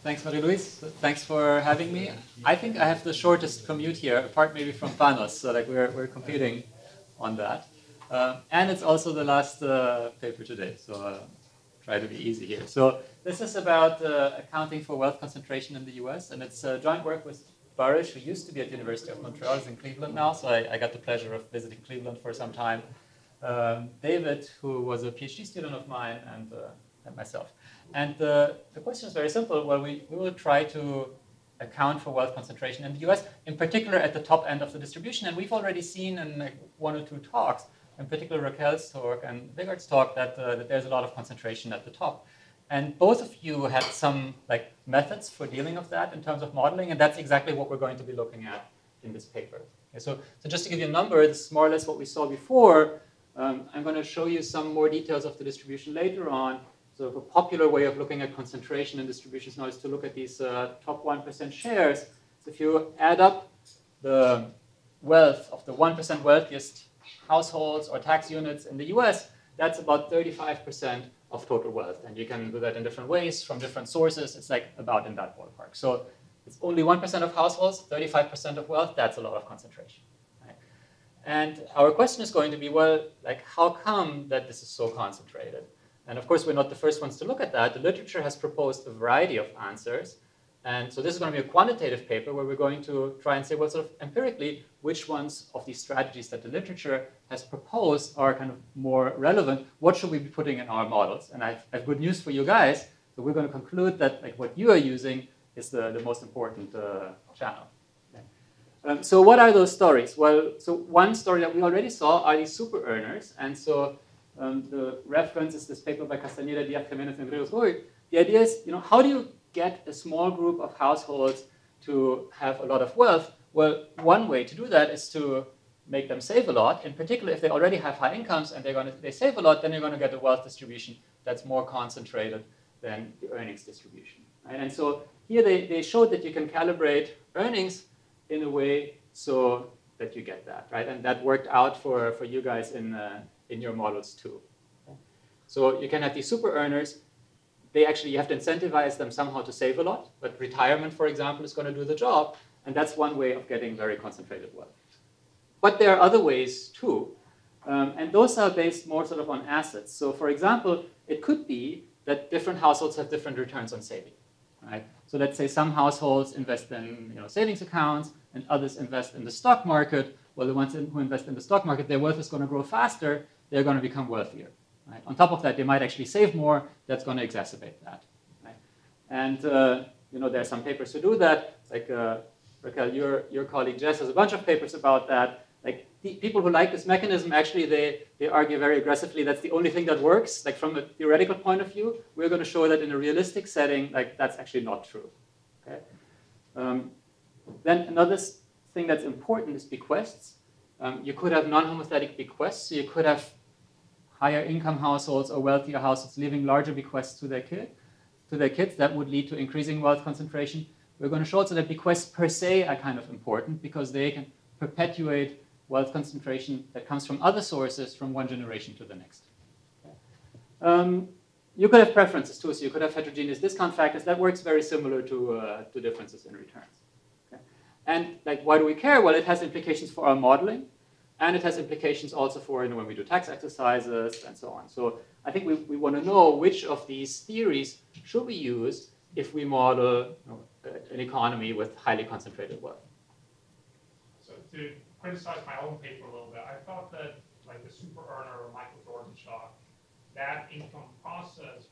Thanks, Marie-Louise. Thanks for having me. I think I have the shortest commute here, apart maybe from Panos, so like we're competing on that. And it's also the last paper today, so try to be easy here. So this is about accounting for wealth concentration in the US, and it's a joint work with Barish, who used to be at the University of Montreal, is in Cleveland now, so I got the pleasure of visiting Cleveland for some time. David, who was a PhD student of mine, and myself. And the question is very simple. Well, we will try to account for wealth concentration in the US, in particular at the top end of the distribution. And we've already seen in like one or two talks, in particular Raquel's talk and Vigard's talk, that there's a lot of concentration at the top. And both of you had some like methods for dealing with that in terms of modeling, and that's exactly what we're going to be looking at in this paper. Okay, so just to give you a number, this is more or less what we saw before. I'm going to show you some more details of the distribution later on. So a popular way of looking at concentration in distributions now is to look at these top 1% shares. So if you add up the wealth of the 1% wealthiest households or tax units in the US, that's about 35% of total wealth. And you can do that in different ways from different sources. It's like about in that ballpark. So it's only 1% of households, 35% of wealth. That's a lot of concentration. Right? And our question is going to be, well, like how come that this is so concentrated? And of course, we're not the first ones to look at that. The literature has proposed a variety of answers. And so this is going to be a quantitative paper where we're going to try and say, well, sort of empirically, which ones of these strategies that the literature has proposed are kind of more relevant. What should we be putting in our models? And I have good news for you guys. So we're going to conclude that like what you are using is the most important channel. Okay. So what are those stories? Well, so one story that we already saw are these super earners. And so the reference is this paper by Castañeda, Díaz, Jiménez, and Ríos Ruy. The idea is, how do you get a small group of households to have a lot of wealth? Well, one way to do that is to make them save a lot. In particular, if they already have high incomes and they save a lot, then you're going to get a wealth distribution that's more concentrated than the earnings distribution. Right? And so here they showed that you can calibrate earnings in a way so that you get that, right? And that worked out for you guys in your models too. Okay. So you can have these super earners. You have to incentivize them somehow to save a lot, but retirement, for example, is going to do the job, and that's one way of getting very concentrated wealth. But there are other ways too, and those are based more sort of on assets. So for example, it could be that different households have different returns on saving, right? So let's say some households invest in savings accounts, and others invest in the stock market. Well, the ones who invest in the stock market, their wealth is going to grow faster. They're going to become wealthier. Right? On top of that, they might actually save more. That's going to exacerbate that. Right? And there are some papers to do that. Like Raquel, your colleague Jess has a bunch of papers about that. Like people who like this mechanism, actually, they argue very aggressively that's the only thing that works. Like from a theoretical point of view, we're going to show that in a realistic setting, like that's actually not true. Okay. Then another thing that's important is bequests. You could have non-homothetic bequests. So you could have higher income households or wealthier households leaving larger bequests to their kids. That would lead to increasing wealth concentration. We're going to show also that bequests per se are kind of important because they can perpetuate wealth concentration that comes from other sources from one generation to the next. Okay. You could have preferences too. So you could have heterogeneous discount factors. That works very similar to differences in returns. Okay. And like, why do we care? Well, it has implications for our modeling. And it has implications also for when we do tax exercises and so on. So I think we want to know which of these theories should we use if we model an economy with highly concentrated wealth. So to criticize my own paper a little bit, I thought that like the super earner or Michael Jordan shock, that income process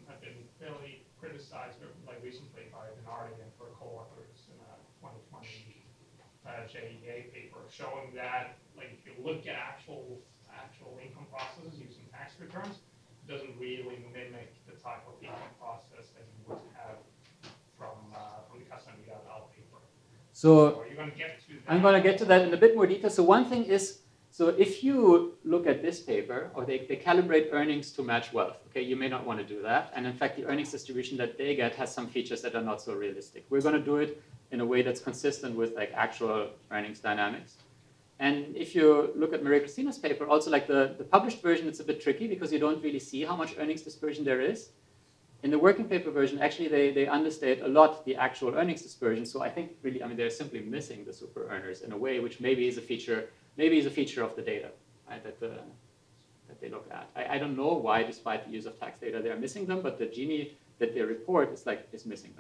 had been fairly criticized like recently by Bernardi and her co-authors in a 2020 JEA paper, showing that like if you look at actual income processes using tax returns, it doesn't really mimic the type of income process that you would have from the Castañeda paper. So are you going to get to that? I'm going to get to that in a bit more detail. So one thing is, so if you look at this paper, or they calibrate earnings to match wealth, okay, you may not want to do that. And in fact, the earnings distribution that they get has some features that are not so realistic. We're going to do it in a way that's consistent with like actual earnings dynamics. And if you look at Maria Christina's paper, also like the published version, it's a bit tricky because you don't really see how much earnings dispersion there is. in the working paper version, actually, they understate a lot the actual earnings dispersion. So I think really, I mean, they're simply missing the super earners in a way which maybe is a feature of the data, right, that they look at. I don't know why, despite the use of tax data, they are missing them, but the Gini that they report is missing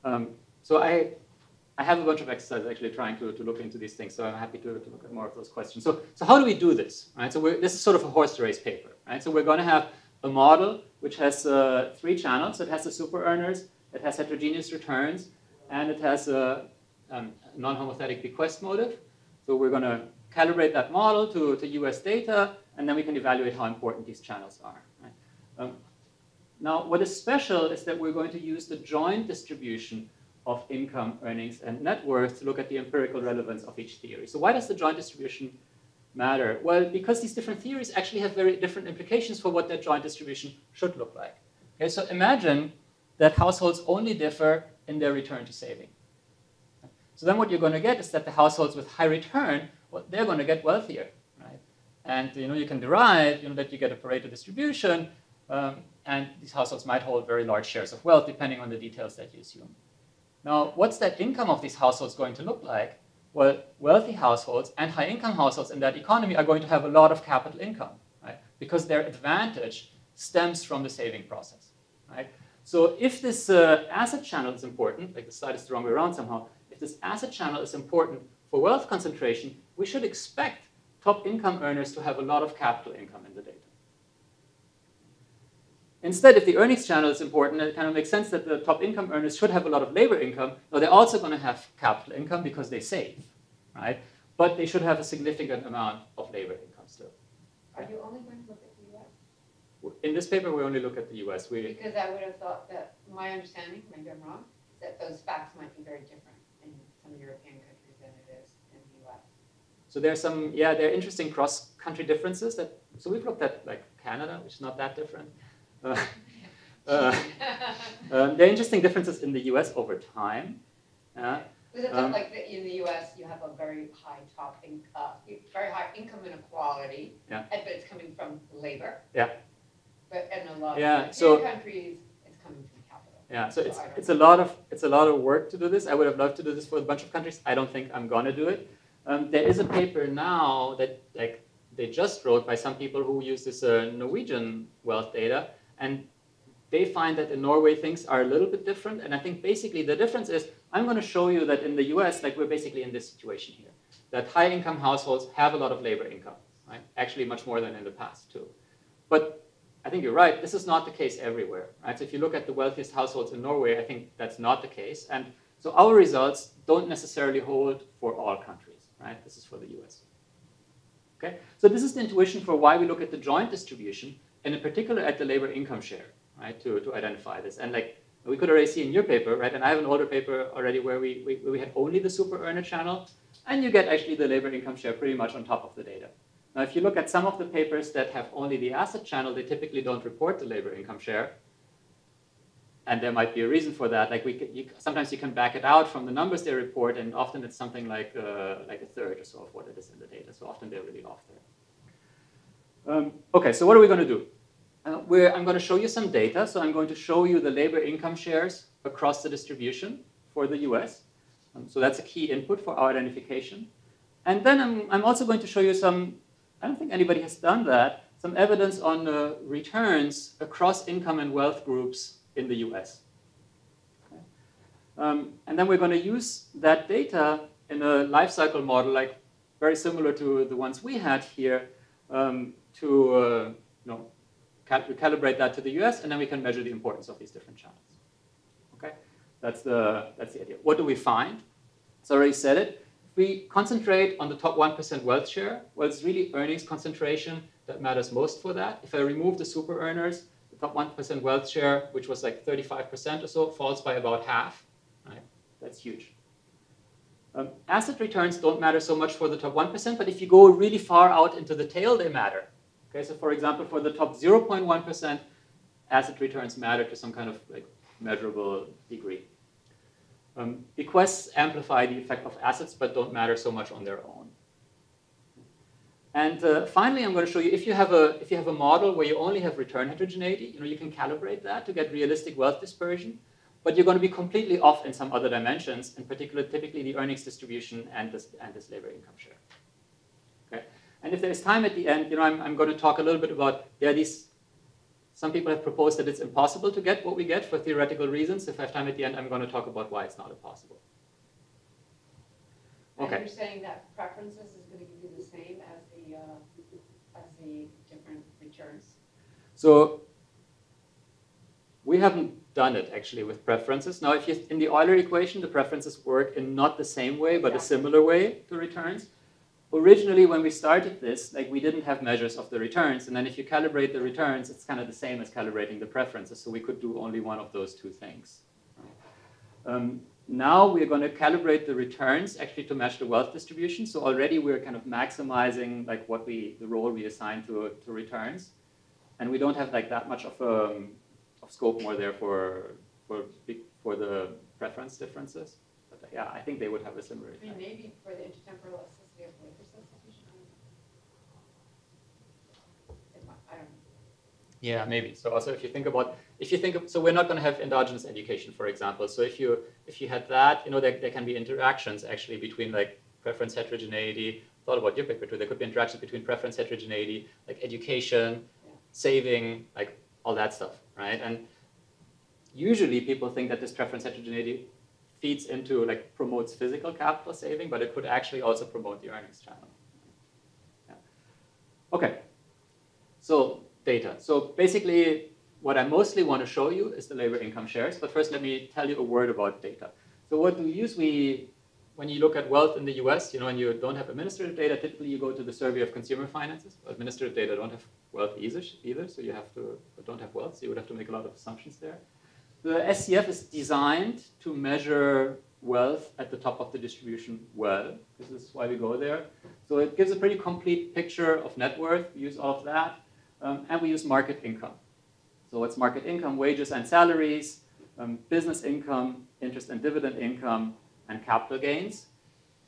them. So I have a bunch of exercises actually trying to look into these things, so I'm happy to look at more of those questions. So how do we do this? Right? So this is sort of a horse race paper. Right? So we're going to have a model which has 3 channels. It has the super earners, it has heterogeneous returns, and it has a non-homothetic bequest motive. So we're going to calibrate that model to US data, and then we can evaluate how important these channels are. Right? Now, what is special is that we're going to use the joint distribution of income, earnings, and net worth to look at the empirical relevance of each theory. So why does the joint distribution matter? Well, because these different theories actually have very different implications for what that joint distribution should look like. Okay, so imagine that households only differ in their return to saving. So then what you're going to get is that the households with high return, well, they're going to get wealthier, right? And you can derive that you get a Pareto distribution, and these households might hold very large shares of wealth depending on the details that you assume. Now, what's that income of these households going to look like? Well, wealthy households and high-income households in that economy are going to have a lot of capital income, right? Because their advantage stems from the saving process, right? So if this asset channel is important, like the slide is the wrong way around somehow, if this asset channel is important for wealth concentration, we should expect top income earners to have a lot of capital income in the data. Instead, if the earnings channel is important, it kind of makes sense that the top income earners should have a lot of labor income. Now, they're also going to have capital income because they save, right? But they should have a significant amount of labor income still. Are you only going to look at the US? In this paper, we only look at the US. Because I would have thought that, my understanding, maybe I'm wrong, is that those facts might be very different in some European countries than it is in the US. So there's some, yeah, there are interesting cross-country differences. So we've looked at like Canada, which is not that different. There are interesting differences in the US over time. Because it's like in the US, you have a very high very high income inequality, yeah. But it's coming from labor. Yeah. But in a lot of European countries, it's coming from capital. Yeah, so it's a lot of work to do this. I would have loved to do this for a bunch of countries. I don't think I'm gonna do it. There is a paper now that they just wrote by some people who use this Norwegian wealth data. And they find that in Norway, things are a little bit different. And I think basically the difference is, I'm going to show you that in the US, like we're basically in this situation here, that high-income households have a lot of labor income, right? Actually, much more than in the past, too. But I think you're right. This is not the case everywhere, right? So if you look at the wealthiest households in Norway, I think that's not the case. And so our results don't necessarily hold for all countries, right? This is for the US. Okay? So this is the intuition for why we look at the joint distribution, and in particular at the labor income share, right, to identify this. And like we could already see in your paper, right, and I have an older paper already where we had only the super earner channel, and you get actually the labor income share pretty much on top of the data. Now, if you look at some of the papers that have only the asset channel, they typically don't report the labor income share. And there might be a reason for that. Like sometimes you can back it out from the numbers they report, and often it's something like a third or so of what it is in the data. So often they're really off there. Okay, so what are we going to do? I'm going to show you some data. So I'm going to show you the labor income shares across the distribution for the US. So that's a key input for our identification. And then I'm also going to show you some, I don't think anybody has done that, some evidence on returns across income and wealth groups in the US. Okay. And then we're going to use that data in a life cycle model, like very similar to the ones we had here, to calibrate that to the US, and then we can measure the importance of these different channels. Okay, that's the idea. What do we find? So I already said it. If we concentrate on the top 1% wealth share, well, it's really earnings concentration that matters most for that. If I remove the super earners, the top 1% wealth share, which was like 35% or so, falls by about half. Right? That's huge. Asset returns don't matter so much for the top 1%, but if you go really far out into the tail, they matter. Okay, so for example, for the top 0.1%, asset returns matter to some kind of like measurable degree. Bequests amplify the effect of assets, but don't matter so much on their own. And finally, I'm going to show you if you have a model where you only have return heterogeneity, you can calibrate that to get realistic wealth dispersion, but you're going to be completely off in some other dimensions, in particular, typically the earnings distribution and this labor income share. Okay, and if there's time at the end, I'm going to talk a little bit about some people have proposed that it's impossible to get what we get for theoretical reasons. If I have time at the end, I'm going to talk about why it's not impossible. Okay. And you're saying that preferences is going to give you the same as the different returns? So we haven't done it actually with preferences. Now, in the Euler equation, the preferences work in not the same way, but a similar way to returns. Originally, when we started this, we didn't have measures of the returns, and then if you calibrate the returns, it's kind of the same as calibrating the preferences. So we could do only one of those two things. Now we're going to calibrate the returns actually to match the wealth distribution. So already we're kind of maximizing the role we assign to returns, and we don't have that much of scope more there for the preference differences. But yeah, I think they would have a similar effect. I mean, maybe for the intertemporal elasticity of labor substitution. I don't know. Yeah, maybe. So also if you think of, so we're not going to have endogenous education, for example. So if you had that, there can be interactions actually between preference heterogeneity. Thought about your paper too. There could be interactions between preference heterogeneity, education, saving, all that stuff, right? And usually people think that this preference heterogeneity feeds into, promotes physical capital saving, but it could actually also promote the earnings channel. Yeah. Okay. So data. So basically, what I mostly want to show you is the labor income shares. But first, let me tell you a word about data. So what we use, when you look at wealth in the US, and you don't have administrative data, typically you go to the Survey of Consumer Finances. Administrative data don't have wealth either, so you have to, but don't have wealth, so you would have to make a lot of assumptions there. The SCF is designed to measure wealth at the top of the distribution well. This is why we go there. So it gives a pretty complete picture of net worth. We use all of that. And we use market income. So what's market income? Wages and salaries, business income, interest and dividend income, and capital gains.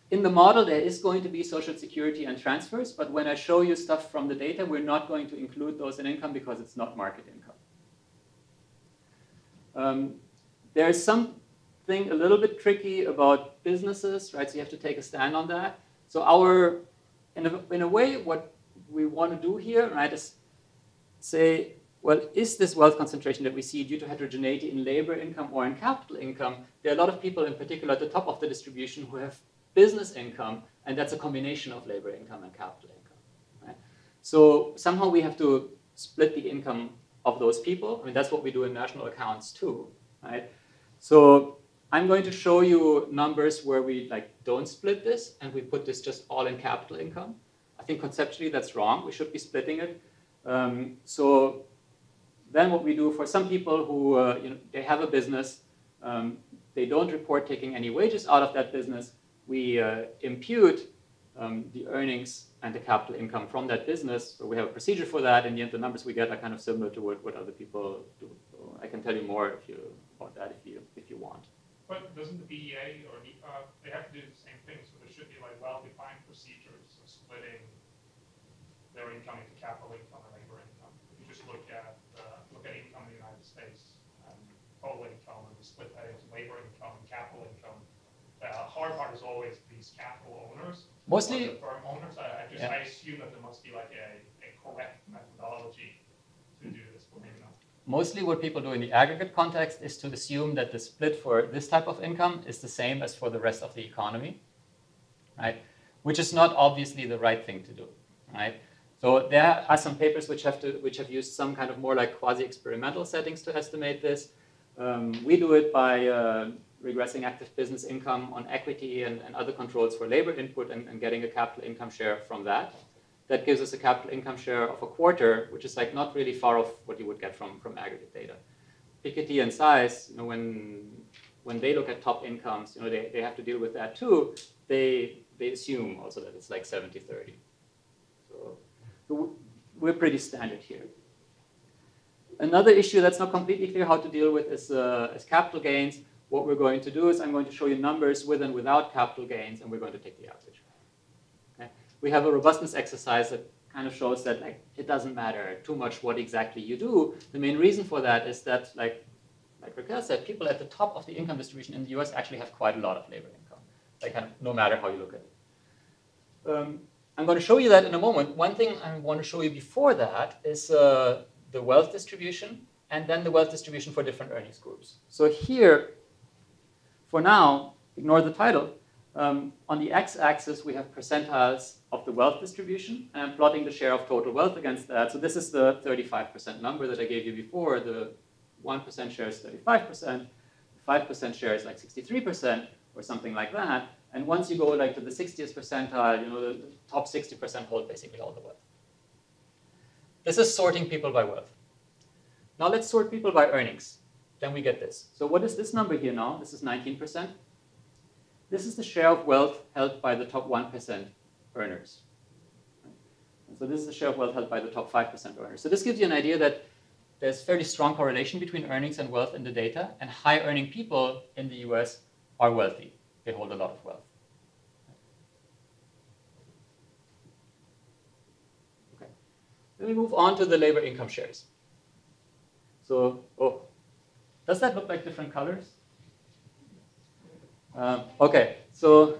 In the model, there is going to be social security and transfers, but when I show you stuff from the data, we're not going to include those in income because it's not market income. There's something a little bit tricky about businesses, right? So you have to take a stand on that. So in a way, what we want to do here, right, is say, well, is this wealth concentration that we see due to heterogeneity in labor income or in capital income? There are a lot of people, in particular at the top of the distribution, who have business income, and that's a combination of labor income and capital income. Right? So somehow we have to split the income of those people. I mean, that's what we do in national accounts too. Right? So I'm going to show you numbers where we don't split this, and we put this just all in capital income. I think conceptually that's wrong. We should be splitting it. So then what we do for some people who they have a business, they don't report taking any wages out of that business, we impute the earnings and the capital income from that business. So we have a procedure for that. In the end, the numbers we get are kind of similar to what other people do. So I can tell you more about that if you want. But doesn't the BEA or NEPA, they have to do the same thing? So there should be well-defined procedures of splitting their income into capital income and labor income. If you just look at income in the United States and total income, and we split that into labor income and capital income, the hard part is always these capital owners. Mostly the firm owners. I assume that there must be a correct methodology to do this, but maybe not. Mostly what people do in the aggregate context is to assume that the split for this type of income is the same as for the rest of the economy, right? Which is not obviously the right thing to do, right? So there are some papers which have used some kind of more quasi-experimental settings to estimate this. We do it by regressing active business income on equity and other controls for labor input and getting a capital income share from that. That gives us a capital income share of 1/4, which is not really far off what you would get from aggregate data. Piketty and Size, when they look at top incomes, they have to deal with that too. They assume also that it's 70-30. So we're pretty standard here. Another issue that's not completely clear how to deal with is capital gains. What we're going to do is I'm going to show you numbers with and without capital gains, and we're going to take the average. Okay? we have a robustness exercise that kind of shows that like it doesn't matter too much what exactly you do. The main reason for that is that like Raquel said, people at the top of the income distribution in the US actually have quite a lot of labor income, like kind of no matter how you look at it. I'm going to show you that in a moment. One thing I want to show you before that is the wealth distribution and then the wealth distribution for different earnings groups. So here, for now, ignore the title. On the x-axis, we have percentiles of the wealth distribution, and I'm plotting the share of total wealth against that. So this is the 35% number that I gave you before. The 1% share is 35%, 5% share is like 63%, or something like that. And once you go like to the 60th percentile, you know, the top 60% hold basically all the wealth. This is sorting people by wealth. Now let's sort people by earnings. Then we get this. So what is this number here now? This is 19%. This is the share of wealth held by the top 1% earners. And so this is the share of wealth held by the top 5% earners. So this gives you an idea that there's fairly strong correlation between earnings and wealth in the data, and high-earning people in the US are wealthy. They hold a lot of wealth. Okay. Then we move on to the labor income shares. So, does that look like different colors? Okay, so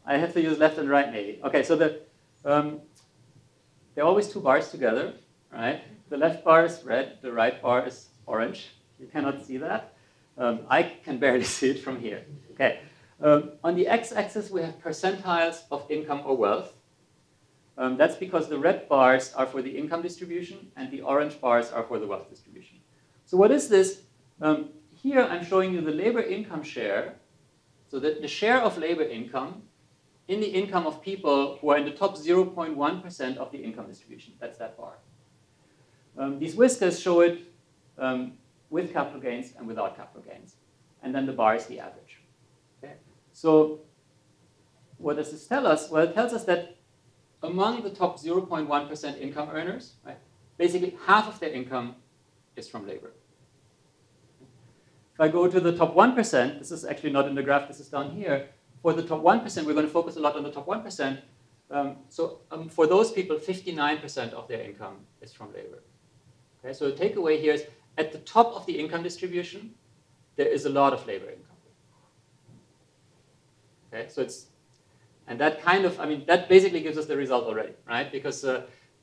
I have to use left and right maybe. Okay, so there are always two bars together, right? The left bar is red, the right bar is orange. You cannot see that. I can barely see it from here. Okay. On the x-axis, we have percentiles of income or wealth. That's because the red bars are for the income distribution and the orange bars are for the wealth distribution. So what is this? Here I'm showing you the labor income share. So the share of labor income in the income of people who are in the top 0.1% of the income distribution. That's that bar. These whiskers show it with capital gains and without capital gains. And then the bar is the average. Okay. So what does this tell us? Well, it tells us that among the top 0.1% income earners, right, basically half of their income is from labor. If I go to the top 1%, this is actually not in the graph, this is down here. For the top 1%, we're going to focus a lot on the top 1%. For those people, 59% of their income is from labor. Okay, so the takeaway here is at the top of the income distribution, there is a lot of labor income. Okay, so and that kind of, I mean, that basically gives us the result already, right? Because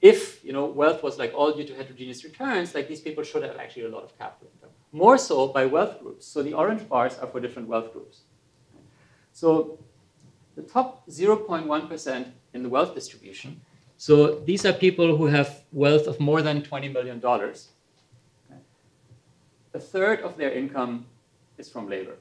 if, you know, wealth was like all due to heterogeneous returns, like these people should have actually a lot of capital income. More so by wealth groups. So the orange bars are for different wealth groups. So the top 0.1% in the wealth distribution, so these are people who have wealth of more than $20 million. Okay. A third of their income is from labor.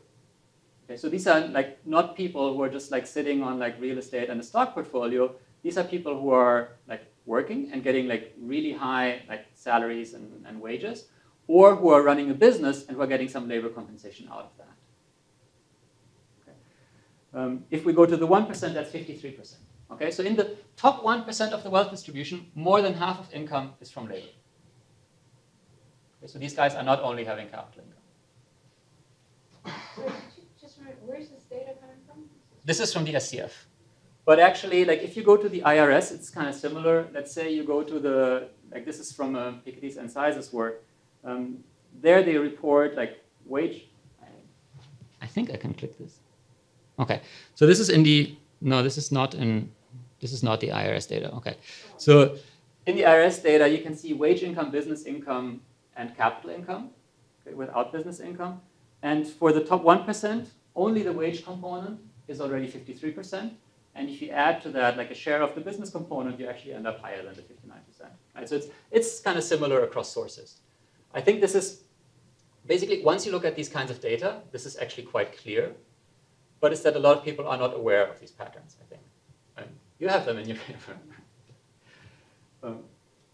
Okay, so these are like not people who are just like sitting on like real estate and a stock portfolio. These are people who are like working and getting like really high like salaries and wages, or who are running a business and who are getting some labor compensation out of that. Okay. If we go to the 1%, that's 53%. Okay, so in the top 1% of the wealth distribution, more than half of income is from labor. Okay, so these guys are not only having capital income. Just where's this data coming from? This is from the SCF. But actually, like if you go to the IRS, it's kind of similar. Let's say you go to the, like this is from Piketty's and Size's work. There they report like wage. I think I can click this. Okay, so this is in the, no, this is not the IRS data. Okay, so in the IRS data, you can see wage income, business income, and capital income, okay, without business income. And for the top 1%, only the wage component is already 53%. And if you add to that like a share of the business component, you actually end up higher than the 59%. Right? So it's kind of similar across sources. I think this is basically, once you look at these kinds of data, this is actually quite clear. But it's that a lot of people are not aware of these patterns, I think. And you have them in your paper.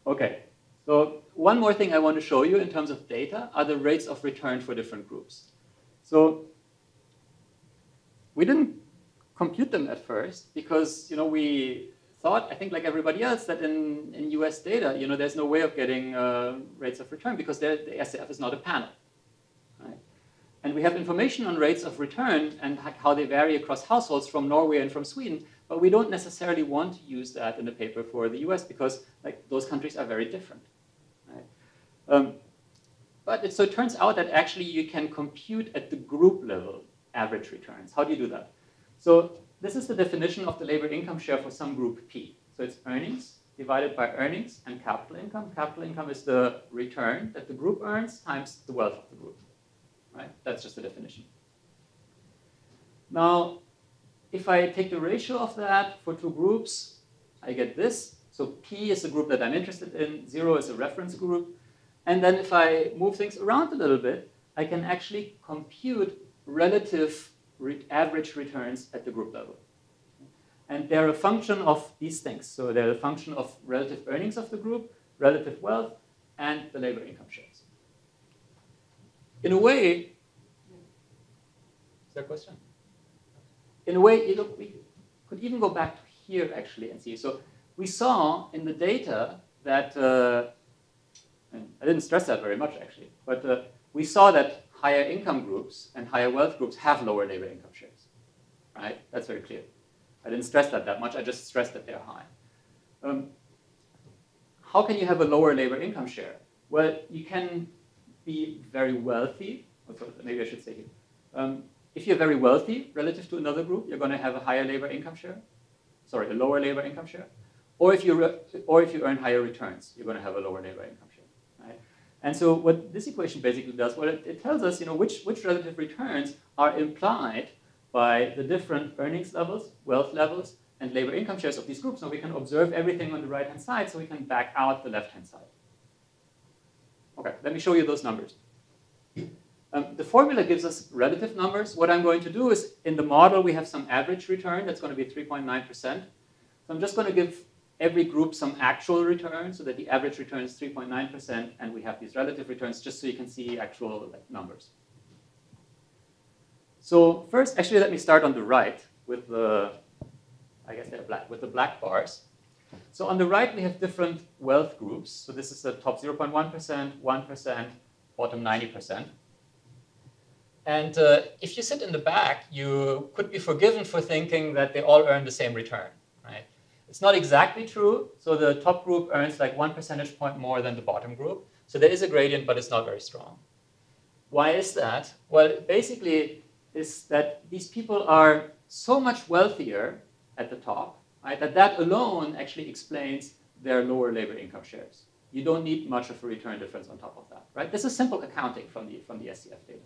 Okay, so one more thing I want to show you in terms of data are the rates of return for different groups. So we didn't compute them at first because, you know, we thought, I think like everybody else, that in US data, you know, there's no way of getting rates of return because the SCF is not a panel. Right? And we have information on rates of return and how they vary across households from Norway and from Sweden, But we don't necessarily want to use that in the paper for the US because like those countries are very different. Right? So it turns out that actually you can compute at the group level average returns. How do you do that? So this is the definition of the labor income share for some group P. So it's earnings divided by earnings and capital income. Capital income is the return that the group earns times the wealth of the group. Right? That's just the definition. Now, if I take the ratio of that for two groups, I get this. So P is the group that I'm interested in, 0 is a reference group. And then if I move things around a little bit, I can actually compute relative average returns at the group level. And they're a function of these things. So they're a function of relative earnings of the group, relative wealth, and the labor income shares. In a way, is there a question? In a way, we could even go back to here actually and see. So we saw in the data that, and I didn't stress that very much actually, but we saw that higher income groups and higher wealth groups have lower labor income shares, right? That's very clear. I didn't stress that much, I just stressed that they're high. How can you have a lower labor income share? Well, you can be very wealthy, maybe I should say here. If you're very wealthy relative to another group, you're going to have a higher labor income share. Sorry, a lower labor income share. Or if you earn higher returns, you're going to have a lower labor income share. Right? And so what this equation basically does, well, it tells us, which relative returns are implied by the different earnings levels, wealth levels, and labor income shares of these groups. So we can observe everything on the right-hand side, so we can back out the left-hand side. Okay, let me show you those numbers. The formula gives us relative numbers. What I'm going to do is, in the model, we have some average return. That's going to be 3.9%. So I'm just going to give every group some actual return so that the average return is 3.9%, and we have these relative returns just so you can see actual numbers. So first, actually, let me start on the right with the, I guess they're black, with the black bars. So on the right, we have different wealth groups. So this is the top 0.1%, 1%, bottom 90%. And if you sit in the back, you could be forgiven for thinking that they all earn the same return, right? It's not exactly true. So the top group earns like 1 percentage point more than the bottom group. So there is a gradient, but it's not very strong. Why is that? Well, basically, is that these people are so much wealthier at the top, right, that alone actually explains their lower labor income shares. You don't need much of a return difference on top of that, right? This is simple accounting from the SCF data.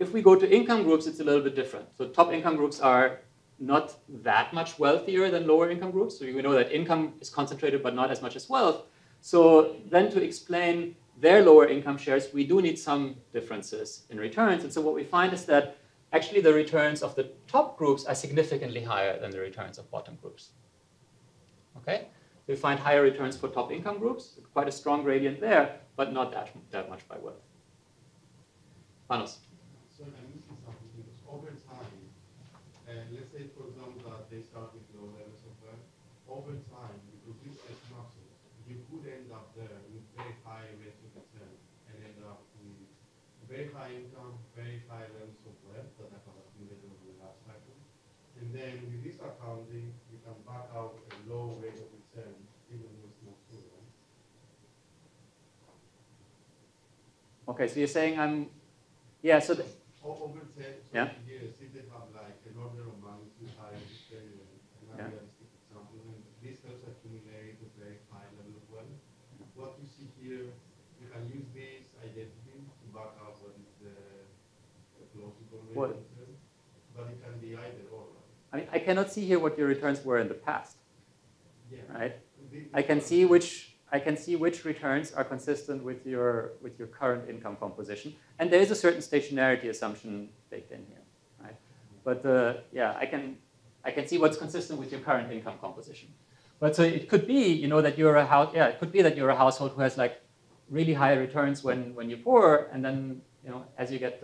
If we go to income groups, it's a little bit different. So top income groups are not that much wealthier than lower income groups. So we know that income is concentrated, but not as much as wealth. So then to explain their lower income shares, we do need some differences in returns. And so what we find is that actually the returns of the top groups are significantly higher than the returns of bottom groups. Okay? So we find higher returns for top income groups, quite a strong gradient there, but not that much by wealth. Panos. So I'm missing something because over time, let's say for example that they start with low levels of wealth, over time, because these are muscles, you could end up there with very high rates of return and end up with very high income, very high levels of wealth that have accumulated over the last cycle. And then with this accounting, you can back out a low rate of return, even though it's not true, right? Okay, so you're saying yeah, so over 10 years, if they have like an order of magnitude higher return, and a realistic example, and this helps accumulate a very high level of wealth. What you see here, you can use this identity to back out what is the closest correlation return, but it can be either or. Right? I mean, I cannot see here what your returns were in the past. Yeah. Right? I can see which returns are consistent with your current income composition, and there is a certain stationarity assumption baked in here, right? But yeah, I can see what's consistent with your current income composition. But so it could be, that you're a house. Yeah, it could be that you're a household who has like really high returns when you're poor, and then as you get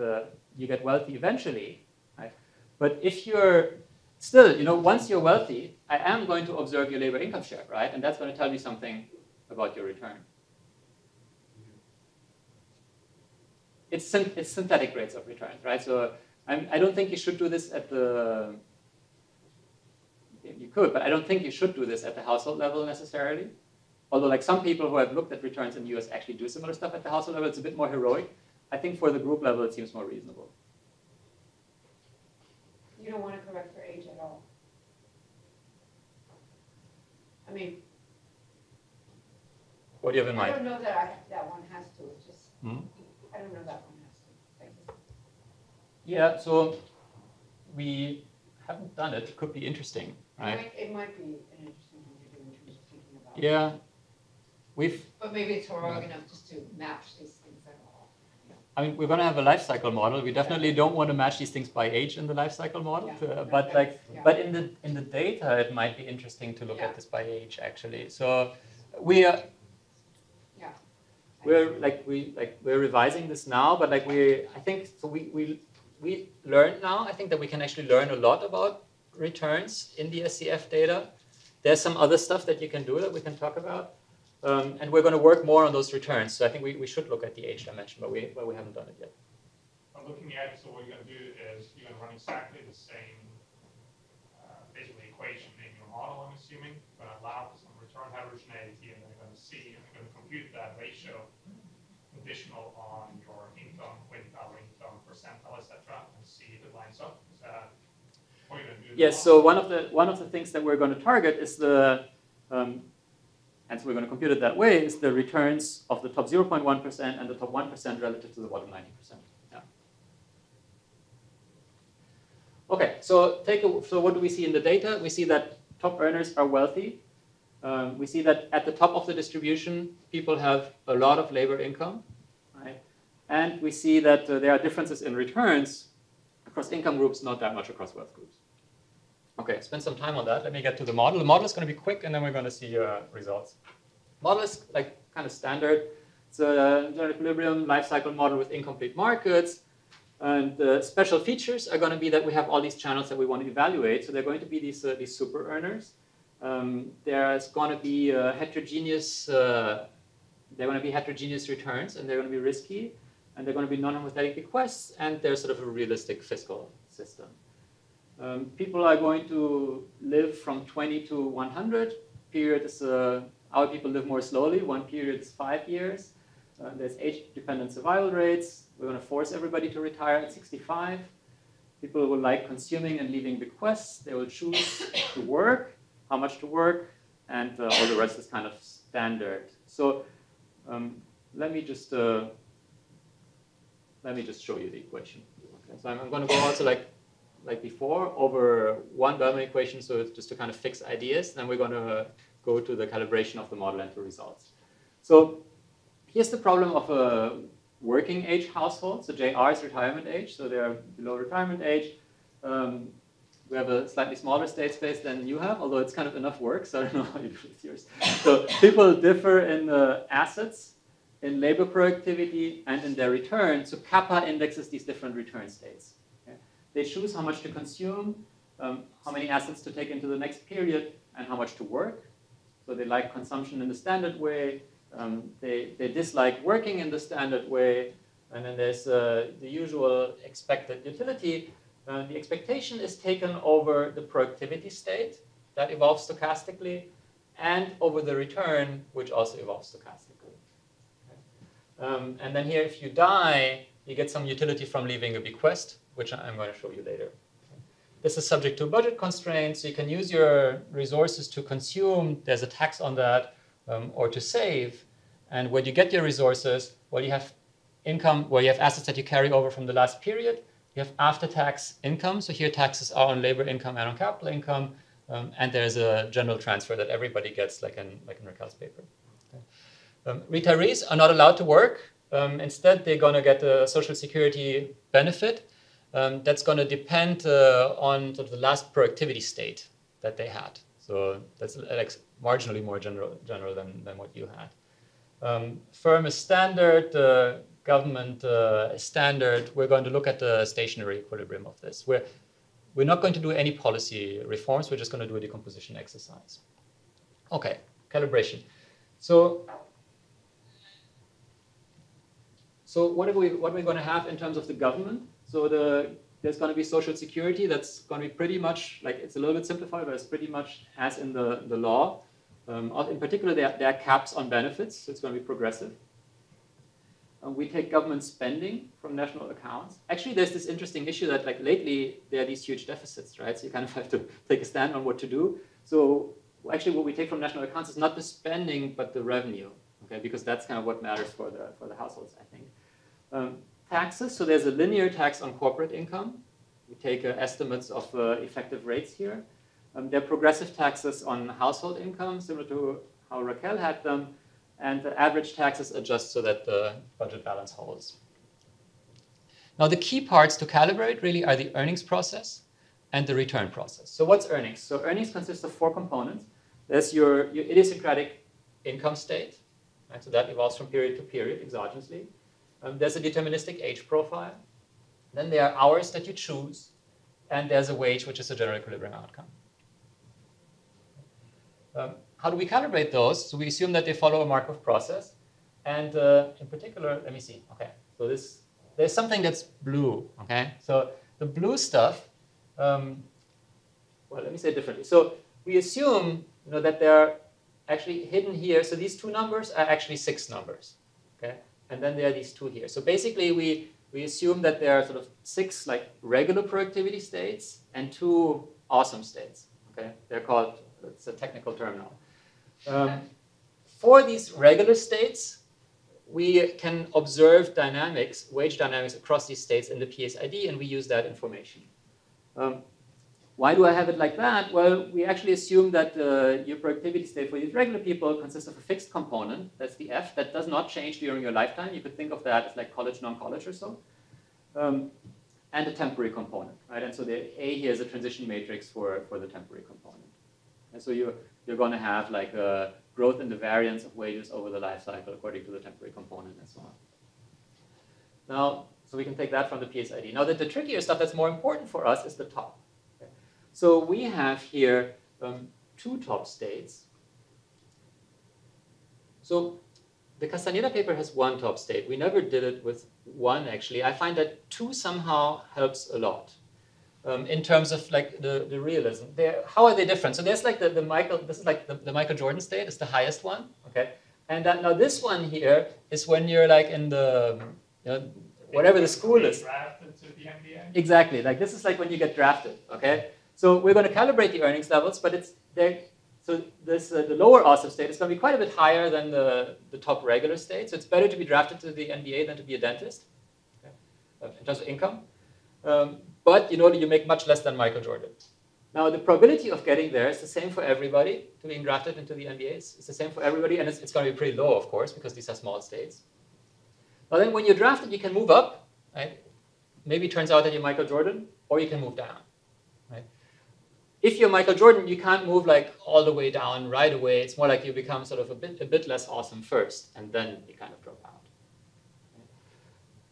wealthy eventually, right? But if you're still, once you're wealthy, I am going to observe your labor income share, right? And that's going to tell me something about your return. It's synthetic rates of returns, right? So I don't think you should do this at the you could, but I don't think you should do this at the household level necessarily. Although like some people who have looked at returns in the US actually do similar stuff at the household level, it's a bit more heroic. I think for the group level, it seems more reasonable. You don't want to correct for age at all. I mean, what do you have in I mind? don't know that that one has to. It's just, Hmm? I don't know that one has to. Thank you. Yeah, so we haven't done it. It could be interesting, right? It might be an interesting thing to do in terms of thinking about it. Yeah, we've. But maybe it's heroic enough just to match these things at all. I mean, we're going to have a life cycle model. We definitely don't want to match these things by age in the life cycle model. Yeah. But like, Yeah. but in the data, it might be interesting to look Yeah. at this by age actually. So we are. Yeah. We're revising this now, but like I think so we learned now. I think that we can actually learn a lot about returns in the SCF data. There's some other stuff that you can do that we can talk about, and we're going to work more on those returns. So I think we should look at the age dimension, but we haven't done it yet. I'm looking at it, so what you're going to do is you're going to run exactly the same basically equation in your model, I'm assuming. You're going to allow for some return heterogeneity, and then you're going to see, and you're going to compute that ratio additional on your income, weighted average income, percentile, etc., and see if it lines up. Is that what you're going to do? Yes. So one of the things that we're going to target is the and so we're going to compute it that way, is the returns of the top 0.1% and the top 1% relative to the bottom 90%. Yeah. Okay, so what do we see in the data? We see that top earners are wealthy. We see that at the top of the distribution, people have a lot of labor income, right? And we see that there are differences in returns across income groups, not that much across wealth groups. Okay, spend some time on that. Let me get to the model. The model is going to be quick, and then we're going to see results. Model is like kind of standard. It's a general equilibrium life cycle model with incomplete markets. And the special features are going to be that we have all these channels that we want to evaluate. So they're going to be these super earners. There's going to be heterogeneous. They're going to be heterogeneous returns, and they're going to be risky, and they're going to be non-homothetic bequests, and there's sort of a realistic fiscal system. People are going to live from 20 to 100. Period is our people live more slowly. One period is 5 years. There's age-dependent survival rates. We're going to force everybody to retire at 65. People will like consuming and leaving bequests. They will choose to work, how much to work, and all the rest is kind of standard. So let me just show you the equation. Okay, so I'm going to go also like before over one Bellman equation, so it's just to kind of fix ideas. Then we're going to go to the calibration of the model and to results. So here's the problem of a working age household. So JR is retirement age, so they're below retirement age. We have a slightly smaller state space than you have, although it's kind of enough work, so I don't know how you do with yours. So people differ in assets, in labor productivity, and in their return. So kappa indexes these different return states. Okay? They choose how much to consume, how many assets to take into the next period, and how much to work. So they like consumption in the standard way. They dislike working in the standard way. And then there's the usual expected utility. The expectation is taken over the productivity state that evolves stochastically and over the return, which also evolves stochastically. Okay. And then here, if you die, you get some utility from leaving a bequest, which I'm going to show you later. This is subject to budget constraints. So you can use your resources to consume. There's a tax on that, or to save. And when you get your resources, well, you have income, well, you have assets that you carry over from the last period. You have after-tax income. So here taxes are on labor income and on capital income. And there's a general transfer that everybody gets, like in Raquel's paper. Okay. Retirees are not allowed to work. Instead, they're going to get a Social Security benefit. That's going to depend on sort of the last productivity state that they had. So that's like marginally more general than what you had. Firm is standard, government is standard. We're going to look at the stationary equilibrium of this. We're not going to do any policy reforms. We're just going to do a decomposition exercise. Okay, calibration. So what are we going to have in terms of the government? So the there's going to be social security that's going to be pretty much, like it's a little bit simplified, but it's pretty much as in the law. In particular, there are caps on benefits, so it's going to be progressive. We take government spending from national accounts. Actually, there's this interesting issue that like lately there are these huge deficits, right? So you kind of have to take a stand on what to do. So actually what we take from national accounts is not the spending, but the revenue, okay? Because that's kind of what matters for the households, I think. Taxes, so there's a linear tax on corporate income. We take estimates of effective rates here. There are progressive taxes on household income, similar to how Raquel had them. And the average taxes adjust so that the budget balance holds. Now, the key parts to calibrate really are the earnings process and the return process. So what's earnings? So earnings consists of 4 components. There's your idiosyncratic income state, right? So that evolves from period to period exogenously. There's a deterministic age profile. Then there are hours that you choose. And there's a wage, which is a general equilibrium outcome. How do we calibrate those? So we assume that they follow a Markov process. And in particular, let me see. Okay, so there's something that's blue. Okay, so the blue stuff, well, let me say it differently. So we assume that they're actually hidden here. So these 2 numbers are actually 6 numbers. Okay, and then there are these 2 here. So basically, we assume that there are sort of 6 like regular productivity states and 2 awesome states. Okay, they're called, it's a technical term now. For these regular states, we can observe dynamics, wage dynamics across these states in the PSID, and we use that information. Why do I have it like that? Well, we actually assume that your productivity state for these regular people consists of a fixed component, that's the F, that does not change during your lifetime. You could think of that as like college, non-college or so. And a temporary component, right? And so the A here is a transition matrix for the temporary component. And so you're going to have like a growth in the variance of wages over the life cycle according to the temporary component and so on. Now, so we can take that from the PSID. Now, the trickier stuff that's more important for us is the top. Okay? So we have here 2 top states. So the Castaneda paper has 1 top state. We never did it with 1, actually. I find that 2 somehow helps a lot. In terms of like the realism. How are they different? So there's like the Michael, this is like the Michael Jordan state, is the highest one, okay? And now this one here is when you're like in the, whatever the school is. Drafted to the NBA? Exactly, like this is like when you get drafted, okay? So we're going to calibrate the earnings levels, but it's there. So this the lower awesome state is going to be quite a bit higher than the top regular state. So it's better to be drafted to the NBA than to be a dentist, okay? In terms of income. But you make much less than Michael Jordan. Now, the probability of getting there is the same for everybody, to being drafted into the NBA. It's the same for everybody, and it's going to be pretty low, of course, because these are small states. Now then, when you're drafted, you can move up, right? Maybe it turns out that you're Michael Jordan, or you can move down, right? If you're Michael Jordan, you can't move like all the way down right away. It's more like you become sort of a bit less awesome first, and then you kind of drop out.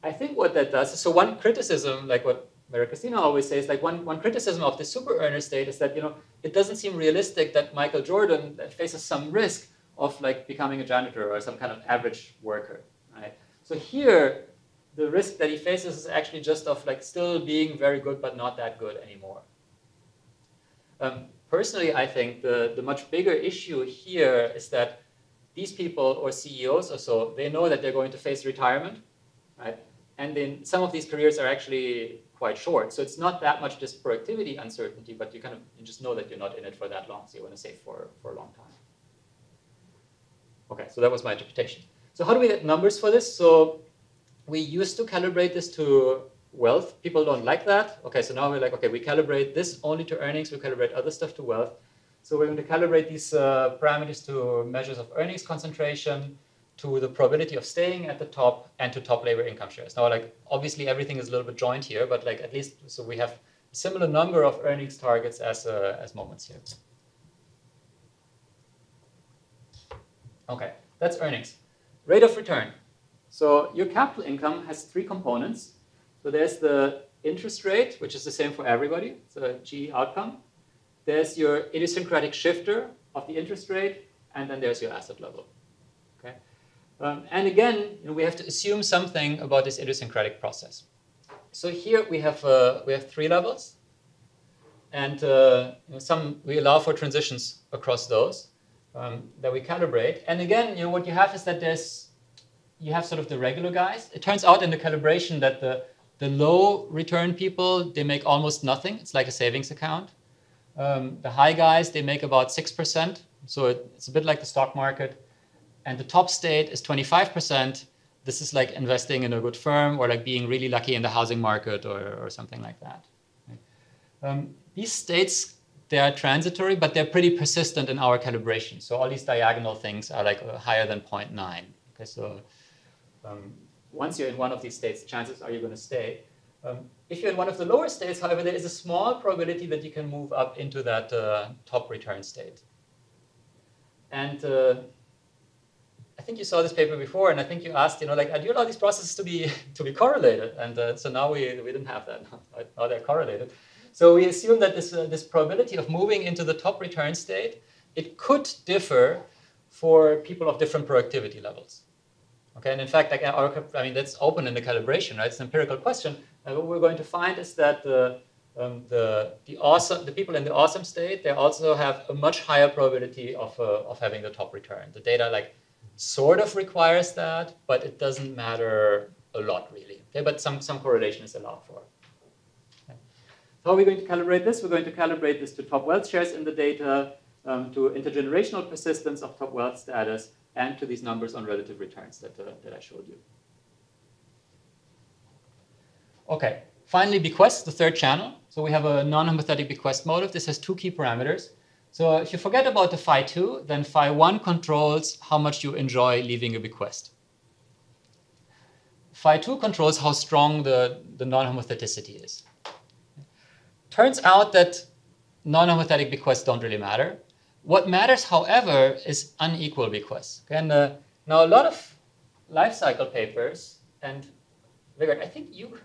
I think what that does is, so one criticism, like what Mary Christina always says, like one criticism of the super earner state is that, it doesn't seem realistic that Michael Jordan faces some risk of like becoming a janitor or some kind of average worker, right? So here, the risk that he faces is actually just of like still being very good, but not that good anymore. Personally, I think the much bigger issue here is that these people, or CEOs or so, they know that they're going to face retirement, right? And then some of these careers are actually quite short. So it's not that much just productivity uncertainty, but you just know that you're not in it for that long. So you want to save for a long time. Okay, so that was my interpretation. So how do we get numbers for this? So we used to calibrate this to wealth. People don't like that. Okay, so now we're like, okay, we calibrate this only to earnings. We calibrate other stuff to wealth. So we're going to calibrate these parameters to measures of earnings concentration, to the probability of staying at the top, and to top labor income shares. Now, like, obviously everything is a little bit joined here, but like at least, so we have a similar number of earnings targets as moments here. Okay, that's earnings. Rate of return. So your capital income has 3 components. So there's the interest rate, which is the same for everybody, so G outcome. There's your idiosyncratic shifter of the interest rate, and then there's your asset level. Okay. And again, we have to assume something about this idiosyncratic process. so here we have 3 levels, and we allow for transitions across those that we calibrate. And again, what you have is that you have sort of the regular guys. It turns out in the calibration that the low return people, they make almost nothing. It's like a savings account. The high guys, they make about 6%. So it's a bit like the stock market. And the top state is 25%. This is like investing in a good firm or like being really lucky in the housing market or something like that. These states, they are transitory, but they're pretty persistent in our calibration. So all these diagonal things are like higher than 0.9. Okay, so once you're in one of these states, chances are you're going to stay. If you're in one of the lower states, however, there is a small probability that you can move up into that top return state. And I think you saw this paper before, and I think you asked, do you allow these processes to be correlated? And so now we didn't have that. Now they're correlated. So we assume that this probability of moving into the top return state, it could differ for people of different productivity levels. Okay, and in fact, that's open in the calibration, right? It's an empirical question. And what we're going to find is that the people in the awesome state, they also have a much higher probability of having the top return. The data sort of requires that, but it doesn't matter a lot really. Okay, but some correlation is allowed for. Okay. How are we going to calibrate this? We're going to calibrate this to top wealth shares in the data, to intergenerational persistence of top wealth status, and to these numbers on relative returns that I showed you. Okay, finally bequest, the third channel. So we have a non-hypothetic bequest motive. This has 2 key parameters. So if you forget about the phi2, then phi1 controls how much you enjoy leaving a bequest. Phi2 controls how strong the non-homotheticity is. Turns out that non-homothetic bequests don't really matter. What matters, however, is unequal bequests. Okay? And now a lot of life cycle papers, and Vigard, I think you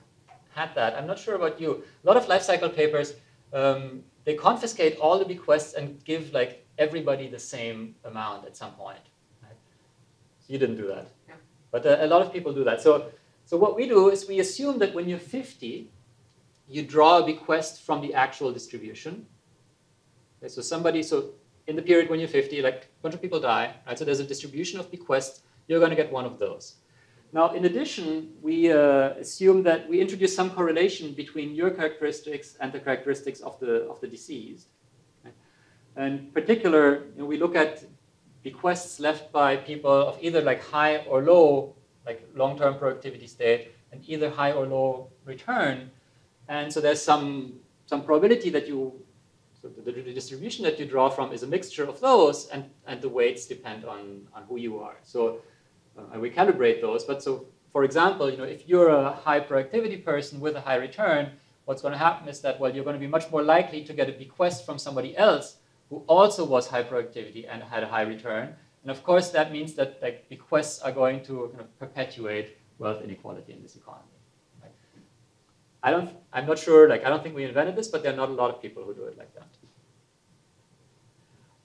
had that. I'm not sure about you. A lot of life cycle papers, they confiscate all the bequests and give everybody the same amount at some point. Right? So you didn't do that. Yeah. But a lot of people do that. So what we do is we assume that when you're 50, you draw a bequest from the actual distribution. Okay, so in the period when you're 50, a bunch of people die, right? So there's a distribution of bequests. You're going to get one of those. Now, in addition, we assume that we introduce some correlation between your characteristics and the characteristics of the deceased. Okay? And in particular, we look at bequests left by people of either high or low, long-term productivity state, and either high or low return. And so there's some probability that so the distribution that you draw from is a mixture of those, and the weights depend on who you are. So we calibrate those. But so, for example, if you're a high productivity person with a high return, what's going to happen is that, well, you're going to be much more likely to get a bequest from somebody else who also was high productivity and had a high return. And of course, that means that bequests are going to kind of perpetuate wealth inequality in this economy. I'm not sure, I don't think we invented this, but there are not a lot of people who do it like that.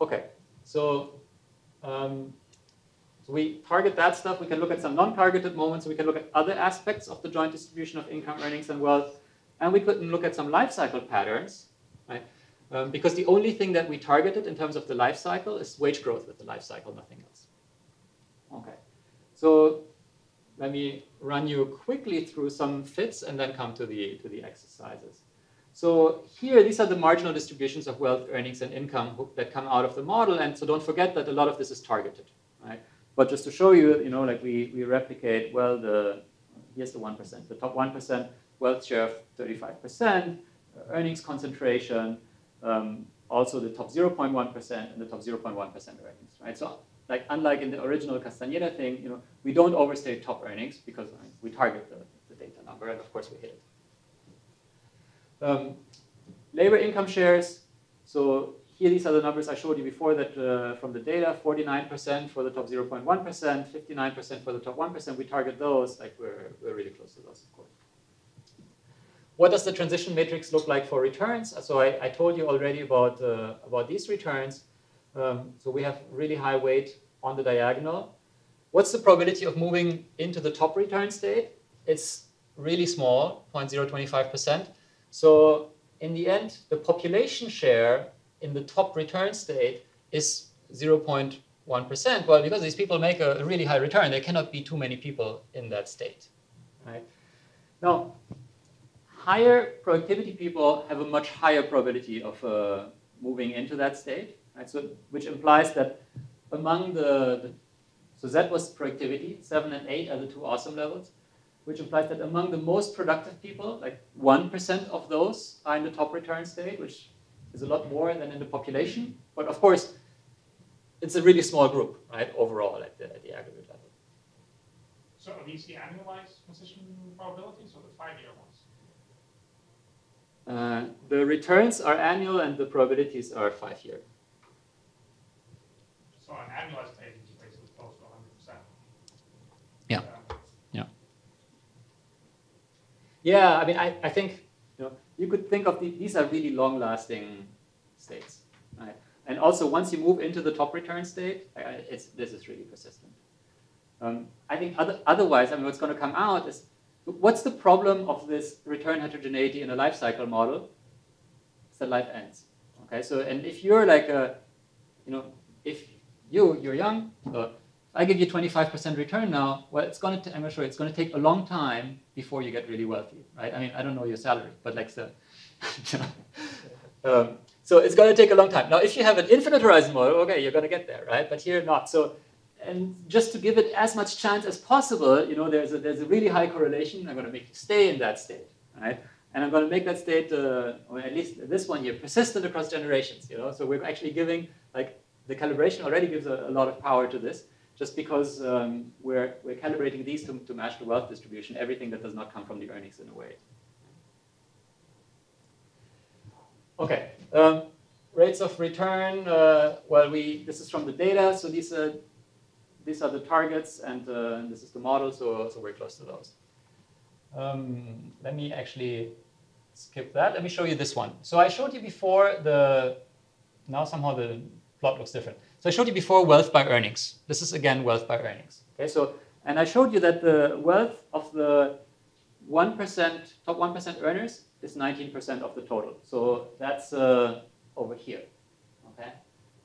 Okay, so we target that stuff. We can look at some non-targeted moments. We can look at other aspects of the joint distribution of income, earnings, and wealth. And we could look at some life cycle patterns, right? Because the only thing that we targeted in terms of the life cycle is wage growth with the life cycle, nothing else. Okay, so let me run you quickly through some fits and then come to the exercises. So here, these are the marginal distributions of wealth, earnings, and income that come out of the model. And so don't forget that a lot of this is targeted, right? But just to show you, we replicate, well, here's the 1%. The top 1%, wealth share of 35%, earnings concentration, also the top 0.1% and the top 0.1% earnings, right? So unlike in the original Castaneda thing, we don't overstate top earnings because we target the data number, and of course we hit it. Labor income shares. So here, these are the numbers I showed you before that from the data: 49% for the top 0.1%, 59% for the top 1%. We target those. We're really close to those, of course. What does the transition matrix look like for returns? So I told you already about these returns. So we have really high weight on the diagonal. What's the probability of moving into the top return state? It's really small, 0.025%. So in the end, the population share in the top return state is 0.1%. Well, because these people make a really high return, there cannot be too many people in that state. Right? Now, higher productivity people have a much higher probability of moving into that state, right? So, which implies that among so that was productivity, 7 and 8 are the two awesome levels, which implies that among the most productive people, like 1% of those are in the top return state, which is a lot more than in the population. But of course, it's a really small group, right, overall at the aggregate level. So are these the annualized position probabilities or the 5-year ones? The returns are annual and the probabilities are 5-year. So on annualized basis, it's basically close to 100%. Yeah. Yeah, I mean, I think you could think of these are really long-lasting states, right? And also, once you move into the top return state, this is really persistent. I think otherwise, I mean, what's going to come out is, what's the problem of this return heterogeneity in a life cycle model? It's that life ends. Okay, so and if you're like if you're young, I give you 25% return now. Well, I'm going to show you, it's going to take a long time before you get really wealthy, right? I mean, I don't know your salary, but like so it's going to take a long time. Now, if you have an infinite horizon model, okay, you're going to get there, right? But here, not. So, and just to give it as much chance as possible, there's a really high correlation. I'm going to make you stay in that state, right? And I'm going to make that state, or at least this one here, persistent across generations. So we're actually giving, like, the calibration already gives a lot of power to this, just because we're calibrating these to match the wealth distribution, everything that does not come from the earnings in a way. Okay, rates of return. Well, this is from the data, so these are the targets, and this is the model, so we're close to those. Let me actually skip that. Let me show you this one. So I showed you before now somehow the plot looks different. So I showed you before wealth by earnings. This is again wealth by earnings. Okay, and I showed you that the wealth of the 1%, top 1% earners is 19% of the total. So that's over here. Okay,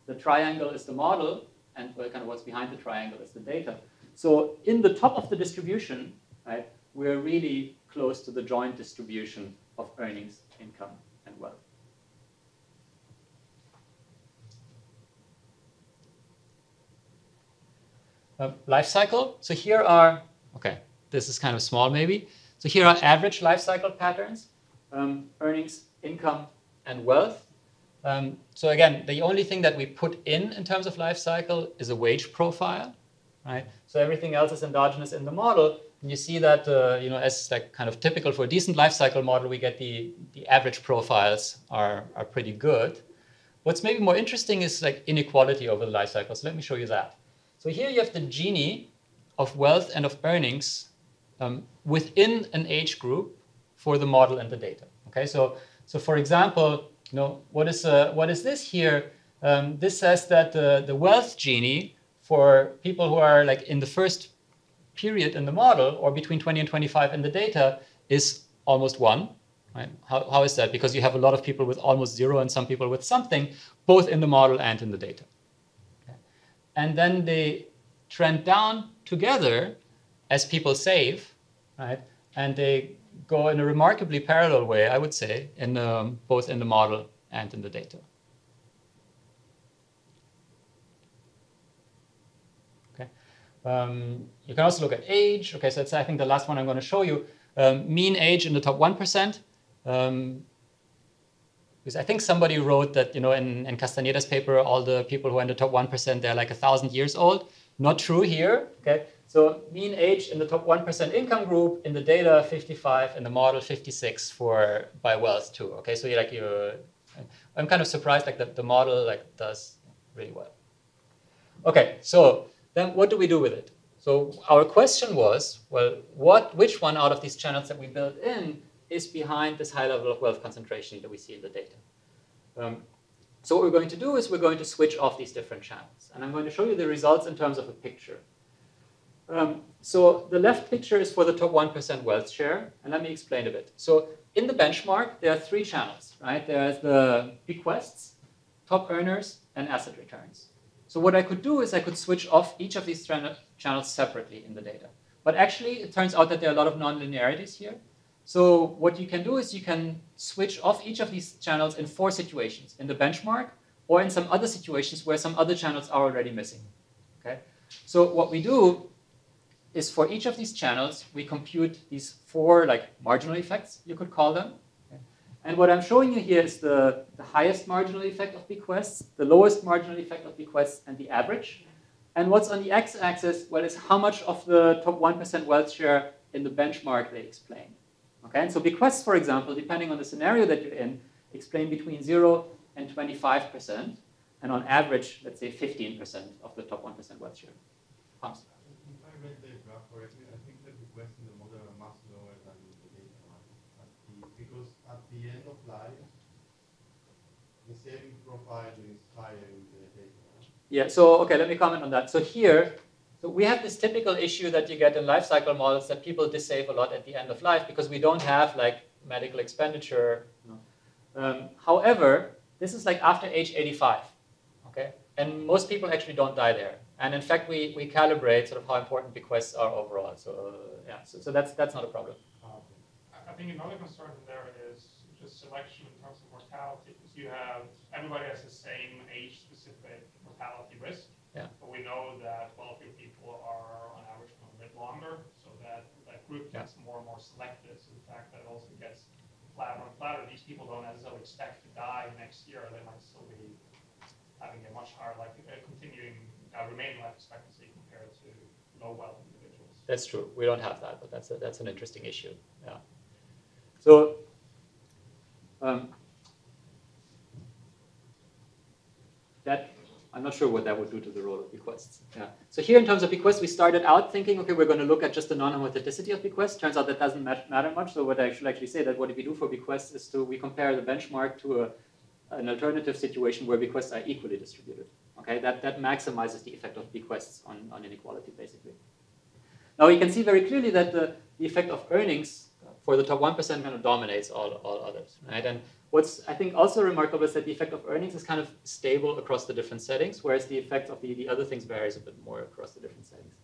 the triangle is the model, and kind of what's behind the triangle is the data. So in the top of the distribution, right, we're really close to the joint distribution of earnings, income, and wealth. Life cycle. So here are, okay, this is kind of small maybe. So here are average life cycle patterns, earnings, income, and wealth. So again, the only thing that we put in terms of life cycle is a wage profile, right? So everything else is endogenous in the model. And you see that, as like kind of typical for a decent life cycle model, we get the average profiles are pretty good. What's maybe more interesting is like inequality over the life cycle. So let me show you that. So here you have the Gini of wealth and of earnings within an age group for the model and the data. Okay, so for example, what is this here? This says that the wealth Gini for people who are like in the first period in the model or between 20 and 25 in the data is almost 1. Right? How is that? Because you have a lot of people with almost 0 and some people with something, both in the model and in the data. And then they trend down together as people save, right? And they go in a remarkably parallel way, I would say, in both in the model and in the data. Okay. You can also look at age. Okay, so it's I think the last one I'm going to show you. Mean age in the top 1%. Because I think somebody wrote that, in Castaneda's paper, all the people who are in the top 1%, they're like 1,000 years old. Not true here, okay? So mean age in the top 1% income group, in the data 55, in the model 56 by wealth too, okay? So I'm kind of surprised like the model does really well. Okay, so then what do we do with it? So our question was, well, which one out of these channels that we built in is behind this high level of wealth concentration that we see in the data. So what we're going to do is we're going to switch off these different channels. And I'm going to show you the results in terms of a picture. So the left picture is for the top 1% wealth share, and let me explain a bit. So in the benchmark, there are three channels, right? There's the bequests, top earners, and asset returns. So what I could do is I could switch off each of these channels separately in the data. But actually, it turns out that there are a lot of nonlinearities here. So what you can do is you can switch off each of these channels in 4 situations, in the benchmark or in some other situations where some other channels are already missing. Okay? So what we do is for each of these channels, we compute these 4 like marginal effects, you could call them. Okay? And what I'm showing you here is the highest marginal effect of bequests, the lowest marginal effect of bequests, and the average. And what's on the x-axis, well, is how much of the top 1% wealth share in the benchmark they explain. Okay, and so bequests, for example, depending on the scenario that you're in, explain between 0 and 25%, and on average, let's say 15% of the top 1% wealth share. Hans? If I read the graph correctly, I think the bequests in the model are much lower than the data one. Because at the end of life, the saving profile is higher in the data. Yeah, so, okay, let me comment on that. So here, so we have this typical issue that you get in life cycle models that people dissave a lot at the end of life because we don't have like medical expenditure. However, this is like after age 85, okay? And most people actually don't die there. And in fact, we calibrate sort of how important bequests are overall. So yeah, so that's not a problem. I think another concern there is just selection in terms of mortality, because you have, everybody has the same age-specific mortality risk. Yeah. But we know that wealthier people are on average going to live longer, so that group gets more and more selected. So the fact that it also gets flatter and flatter, these people don't necessarily expect to die next year. They might still be having a much higher, remaining life expectancy compared to low wealth individuals. That's true. We don't have that, but that's an interesting issue. Yeah. So. I'm not sure what that would do to the role of bequests. Yeah. So here in terms of bequests, we started out thinking, okay, we're going to look at just the non-homotheticity of bequests. Turns out that doesn't matter much. So what I should actually say that what we do for bequests is we compare the benchmark to an alternative situation where bequests are equally distributed. Okay, that maximizes the effect of bequests on inequality, basically. Now you can see very clearly that the effect of earnings for the top 1% kind of dominates all others, right? And what's, I think, also remarkable is that the effect of earnings is kind of stable across the different settings, whereas the effect of the other things varies a bit more across the different settings.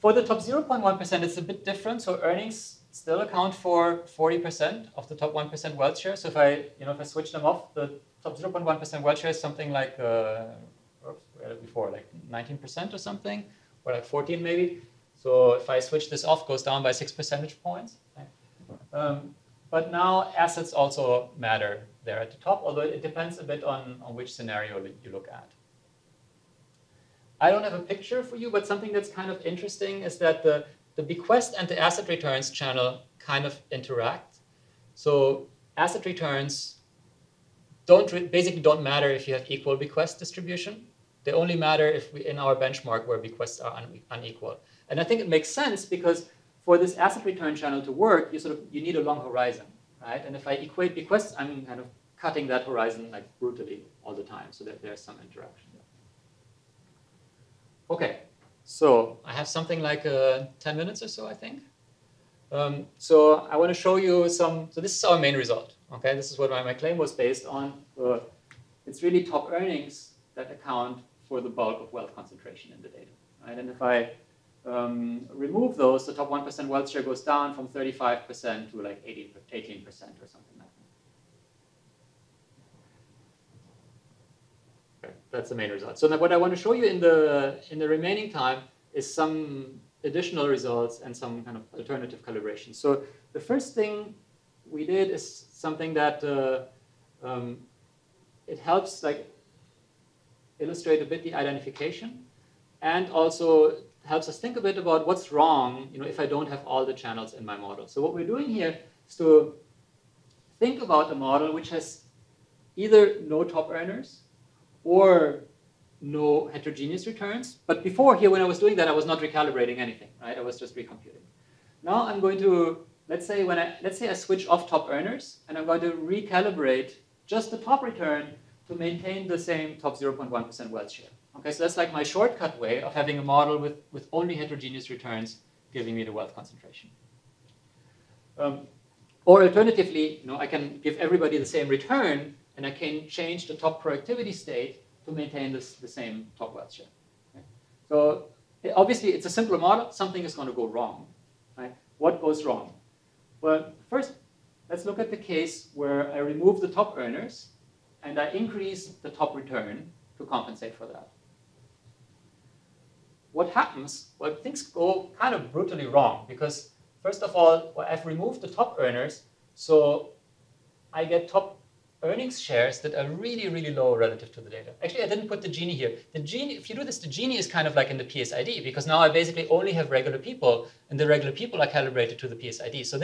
For the top 0.1%, it's a bit different. So earnings still account for 40% of the top 1% wealth share. So if I switch them off, the top 0.1% wealth share is something like, like 19% or something, or like 14 maybe. So if I switch this off, it goes down by 6 percentage points. But now assets also matter there at the top, although it depends a bit on which scenario you look at. I don't have a picture for you, but something that's kind of interesting is that the bequest and the asset returns channel kind of interact. So asset returns basically don't matter if you have equal bequest distribution. They only matter if in our benchmark where bequests are unequal. And I think it makes sense because for this asset return channel to work, you need a long horizon, right? And if I equate bequests, I'm kind of cutting that horizon like brutally all the time, so that there's some interaction there. Okay, so I have something like 10 minutes or so, I think. So I want to show you so this is our main result, okay? This is what my claim was based on. It's really top earnings that account for the bulk of wealth concentration in the data, right? And if I remove those, the top 1% wealth share goes down from 35% to like 18% or something like that. Okay, that's the main result. So now what I want to show you in the remaining time is some additional results and some kind of alternative calibration. So the first thing we did is something that it helps illustrate a bit the identification, and also helps us think a bit about what's wrong, if I don't have all the channels in my model. So what we're doing here is to think about a model which has either no top earners or no heterogeneous returns. But before here, when I was doing that, I was not recalibrating anything, right? I was just recomputing. Now I'm going to, let's say I switch off top earners, and I'm going to recalibrate just the top return to maintain the same top 0.1% wealth share. Okay, so that's like my shortcut way of having a model with only heterogeneous returns giving me the wealth concentration. Or alternatively, I can give everybody the same return, and I can change the top productivity state to maintain the same top wealth share. Okay? So obviously, it's a simpler model. Something is going to go wrong. Right? What goes wrong? Well, first, let's look at the case where I remove the top earners and I increase the top return to compensate for that. What happens? Well, things go kind of brutally wrong because, first of all, I've removed the top earners, so I get top earnings shares that are really, really low relative to the data. Actually, I didn't put the Gini here. The Gini, if you do this, the Gini is kind of like in the PSID because now I basically only have regular people, and the regular people are calibrated to the PSID. So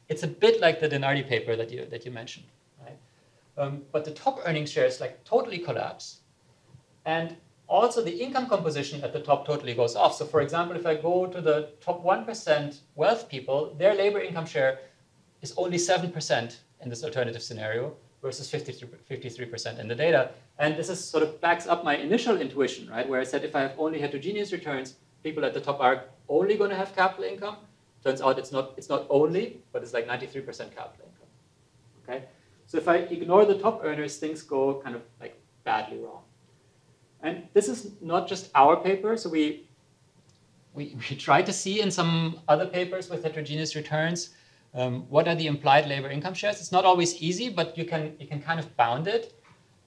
it's a bit like the Denardi paper that you mentioned, right? But the top earnings shares like totally collapse, and also the income composition at the top totally goes off. So for example, if I go to the top 1% wealth people, their labor income share is only 7% in this alternative scenario versus 53% in the data. And this is sort of backs up my initial intuition, right? Where I said if I have only heterogeneous returns, people at the top are only going to have capital income. Turns out it's not only, but it's like 93% capital income. Okay? So if I ignore the top earners, things go kind of like badly wrong. And this is not just our paper. So we try to see in some other papers with heterogeneous returns what are the implied labor income shares. It's not always easy, but you can kind of bound it.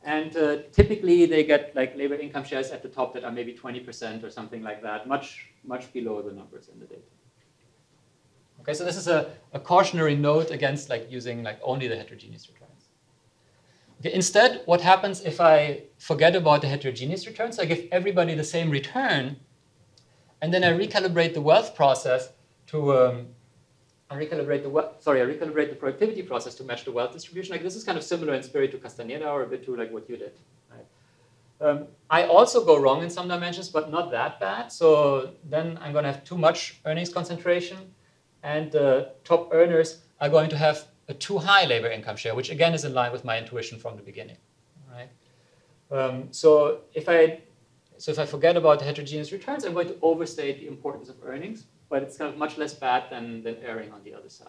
And typically they get like labor income shares at the top that are maybe 20% or something like that, much below the numbers in the data. Okay, so this is a cautionary note against like using like only the heterogeneous returns. Okay, instead, what happens if I forget about the heterogeneous returns? I give everybody the same return, and then I recalibrate the wealth process to I recalibrate the productivity process to match the wealth distribution. Like this is kind of similar in spirit to Castaneda or a bit to like what you did. Right? I also go wrong in some dimensions, but not that bad. So then I'm going to have too much earnings concentration, and the top earners are going to have a too high labor income share, which again is in line with my intuition from the beginning. Right? So if I forget about the heterogeneous returns, I'm going to overstate the importance of earnings, but it's kind of much less bad than erring on the other side.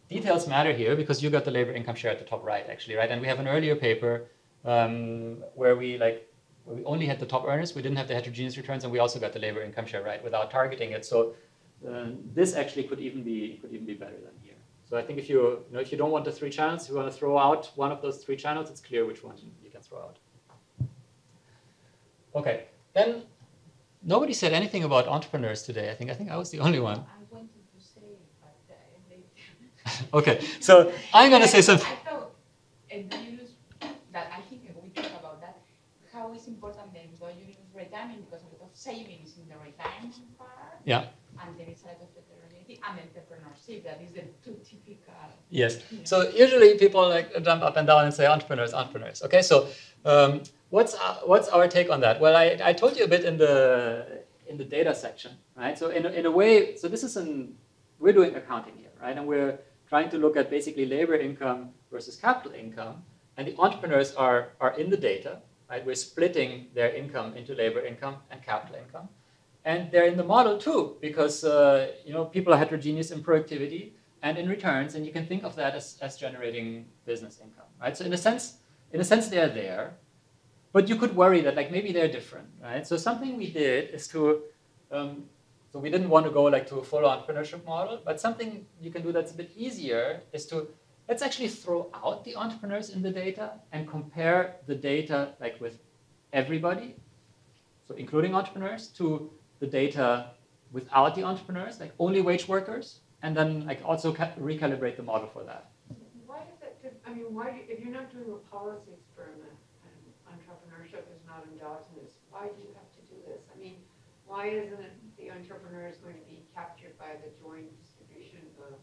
Details matter here because you got the labor income share at the top right, actually, right? And we have an earlier paper where we only had the top earners, we didn't have the heterogeneous returns, and we also got the labor income share right without targeting it. So this actually could even be better than here. So I think if you don't want the 3 channels, if you want to throw out one of those 3 channels, it's clear which one you can throw out. Okay, then nobody said anything about entrepreneurs today. I think I was the only one. I wanted to say it, but Okay, so I'm going to say something. I thought, and you use that, I think we talk about that, how is important then the you use retirement because a lot of savings in the retirement part. Yeah. And there is a lot of heterogeneity and entrepreneurship. That is the 2 typical. Yes. So usually people like jump up and down and say entrepreneurs. Okay, so what's our take on that? Well, I told you a bit in the data section, right? So in a way, so we're doing accounting here, right? And we're trying to look at basically labor income versus capital income, and the entrepreneurs are in the data, right? We're splitting their income into labor income and capital income. And they're in the model too, because people are heterogeneous in productivity and in returns, and you can think of that as generating business income, right? So in a sense, they're there, but you could worry that like maybe they're different, right? So something we did is so we didn't want to go like to a full entrepreneurship model, but something you can do that's a bit easier is let's actually throw out the entrepreneurs in the data and compare the data like with everybody, so including entrepreneurs, to the data without the entrepreneurs, like only wage workers, and then like also recalibrate the model for that. Why is that? If you're not doing a policy experiment and entrepreneurship is not endogenous, why do you have to do this? I mean, why isn't it the entrepreneurs going to be captured by the joint distribution of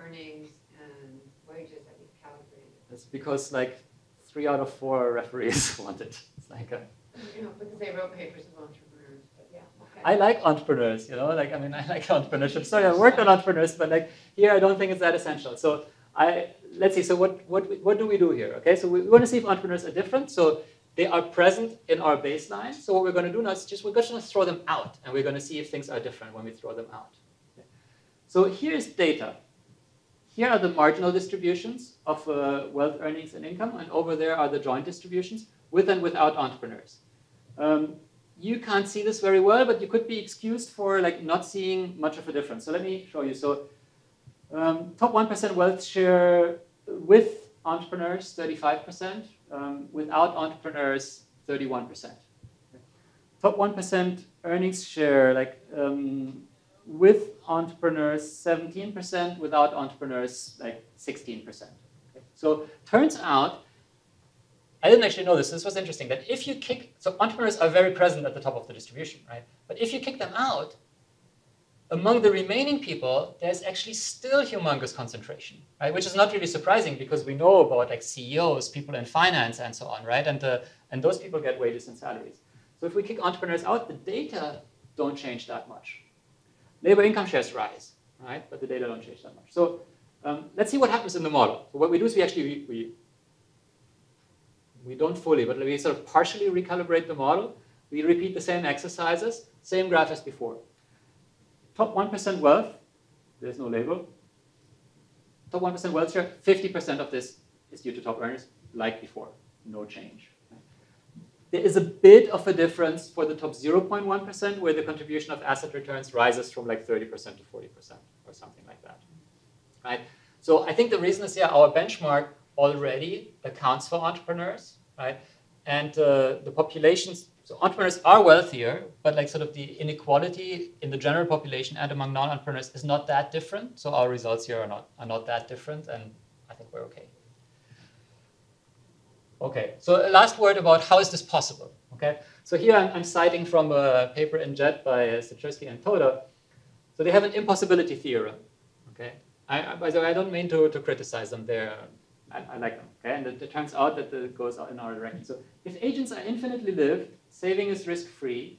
earnings and wages that you've calibrated? That's because like 3 out of 4 referees want it. It's like because they wrote papers of entrepreneurs. I like entrepreneurs, I like entrepreneurship. Sorry, I worked on entrepreneurs, but like here I don't think it's that essential. So let's see, so what do we do here? Okay, so we want to see if entrepreneurs are different. So they are present in our baseline. So what we're going to do now is we're just going to throw them out, and we're going to see if things are different when we throw them out. Okay. So here's data. Here are the marginal distributions of wealth, earnings, and income, and over there are the joint distributions with and without entrepreneurs. You can't see this very well, but you could be excused for like not seeing much of a difference. So let me show you. So top 1% wealth share with entrepreneurs, 35%. Without entrepreneurs, 31%. Top 1% earnings share, like with entrepreneurs, 17%. Without entrepreneurs, like 16%. Okay. So turns out, I didn't actually know this. This was interesting. That if you kick, so entrepreneurs are very present at the top of the distribution, right? But if you kick them out, among the remaining people, there's actually still humongous concentration, right? Which is not really surprising because we know about like CEOs, people in finance, and so on, right? And those people get wages and salaries. So if we kick entrepreneurs out, the data don't change that much. Labor income shares rise, right? But the data don't change that much. So let's see what happens in the model. So what we do is we actually we don't fully, but we sort of partially recalibrate the model. We repeat the same exercises, same graph as before. Top 1% wealth, there's no label. Top 1% wealth share, 50% of this is due to top earners, like before, no change. There is a bit of a difference for the top 0.1%, where the contribution of asset returns rises from like 30% to 40% or something like that, right? So I think the reason is, yeah, our benchmark already accounts for entrepreneurs, right? And the populations, so entrepreneurs are wealthier, but like sort of the inequality in the general population and among non-entrepreneurs is not that different. So our results here are not that different, and I think we're okay. Okay, so a last word about how is this possible, okay? So here I'm citing from a paper in JET by Sechersky and Toda. So they have an impossibility theorem, okay? By the way, I don't mean to criticize them. I like them, okay? And it turns out that it goes in our direction. So if agents are infinitely lived, saving is risk-free,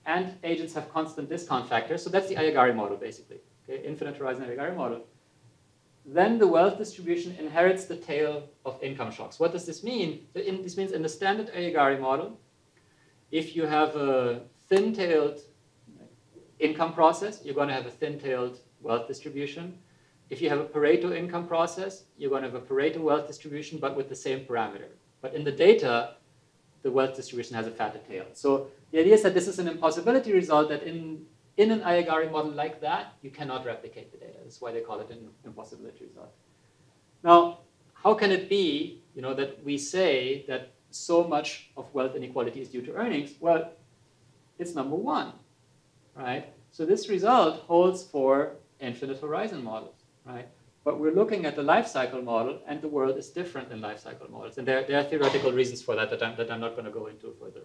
and agents have constant discount factors, so that's the Ayagari model, basically, okay? Infinite horizon Ayagari model. Then the wealth distribution inherits the tail of income shocks. What does this mean? This means in the standard Ayagari model, if you have a thin-tailed income process, you're going to have a thin-tailed wealth distribution. If you have a Pareto income process, you're going to have a Pareto wealth distribution, but with the same parameter. But in the data, the wealth distribution has a fatter tail. So the idea is that this is an impossibility result, that in an Ayagari model like that, you cannot replicate the data. That's why they call it an impossibility result. Now, how can it be, that we say that so much of wealth inequality is due to earnings? Well, it's number one, right? So this result holds for infinite horizon models, right? But we're looking at the life cycle model, and the world is different in life cycle models. And there are theoretical reasons for that I'm not going to go into further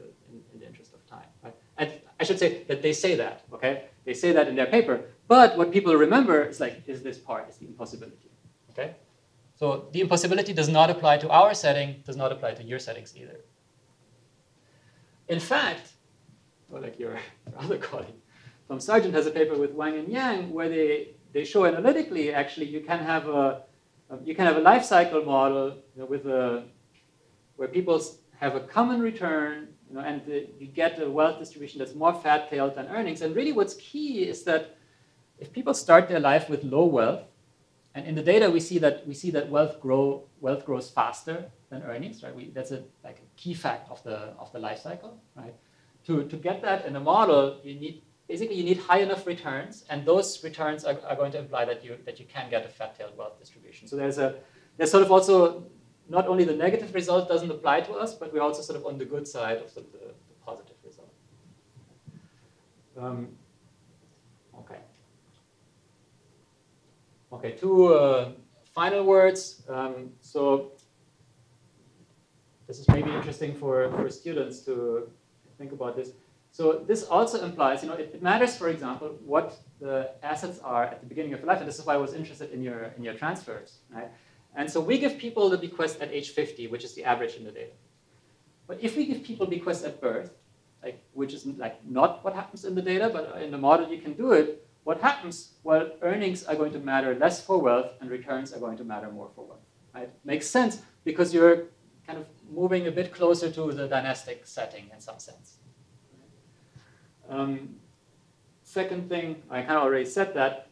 in the interest of time. Right? And I should say that they say that, okay? They say that in their paper. But what people remember is this part, is the impossibility, okay? So the impossibility does not apply to our setting, does not apply to your settings either. In fact, like your other colleague, Tom Sargent has a paper with Wang and Yang where they show analytically, actually, you can have a life cycle model where people have a common return, and you get a wealth distribution that's more fat-tailed than earnings. And really, what's key is that if people start their life with low wealth, and in the data we see that wealth grows faster than earnings, right? That's a key fact of the life cycle, right? To get that in a model, you need high enough returns, and those returns are going to imply that you can get a fat-tailed wealth distribution. So there's sort of also, not only the negative result doesn't apply to us, but we're also sort of on the good side of the positive result. Okay, two final words. So this is maybe interesting for students to think about this. So this also implies, it matters, for example, what the assets are at the beginning of life, and this is why I was interested in your transfers, right? And so we give people the bequest at age 50, which is the average in the data. But if we give people bequest at birth, which is not what happens in the data, but in the model you can do it, what happens? Well, earnings are going to matter less for wealth, and returns are going to matter more for wealth. right? Makes sense because you're kind of moving a bit closer to the dynastic setting in some sense. Second thing, I kind of already said that.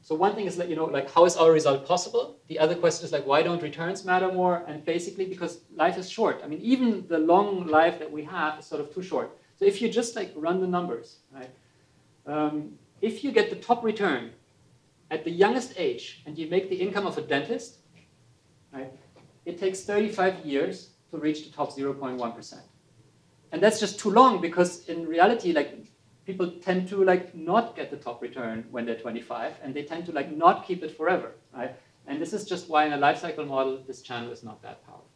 So one thing is that, like, how is our result possible? The other question is like, why don't returns matter more? And basically because life is short. I mean, even the long life that we have is sort of too short. So if you just like run the numbers, right? If you get the top return at the youngest age and you make the income of a dentist, right? It takes 35 years to reach the top 0.1%. And that's just too long because in reality, like, people tend to like not get the top return when they're 25, and they tend to like not keep it forever, right? And this is just why in a life cycle model, this channel is not that powerful.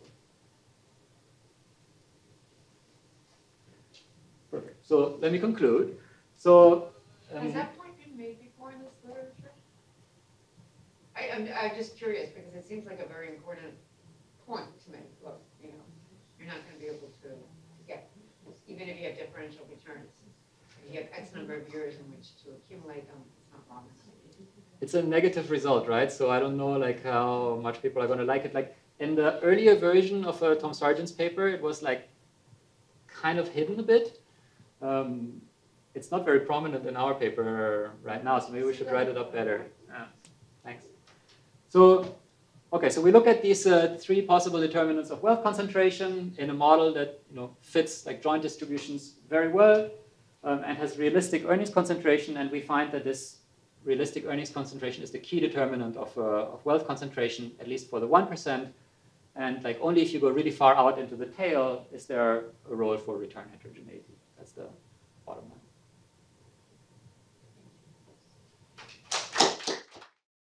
Perfect. So let me conclude. So has that point been made before in this literature? I'm just curious because it seems like a very important point to make. Look, you're not going to be able to get, even if you have differential returns. You have X number of years in which to accumulate them. It's not wrong. It's a negative result, right? So I don't know like how much people are going to like it. Like in the earlier version of Tom Sargent's paper, it was like kind of hidden a bit. It's not very prominent in our paper right now, so maybe we should write it up better. Thanks. So, okay, so we look at these three possible determinants of wealth concentration in a model that fits like joint distributions very well. And has realistic earnings concentration, and we find that this realistic earnings concentration is the key determinant of wealth concentration, at least for the 1%. And like only if you go really far out into the tail is there a role for return heterogeneity. That's the bottom line.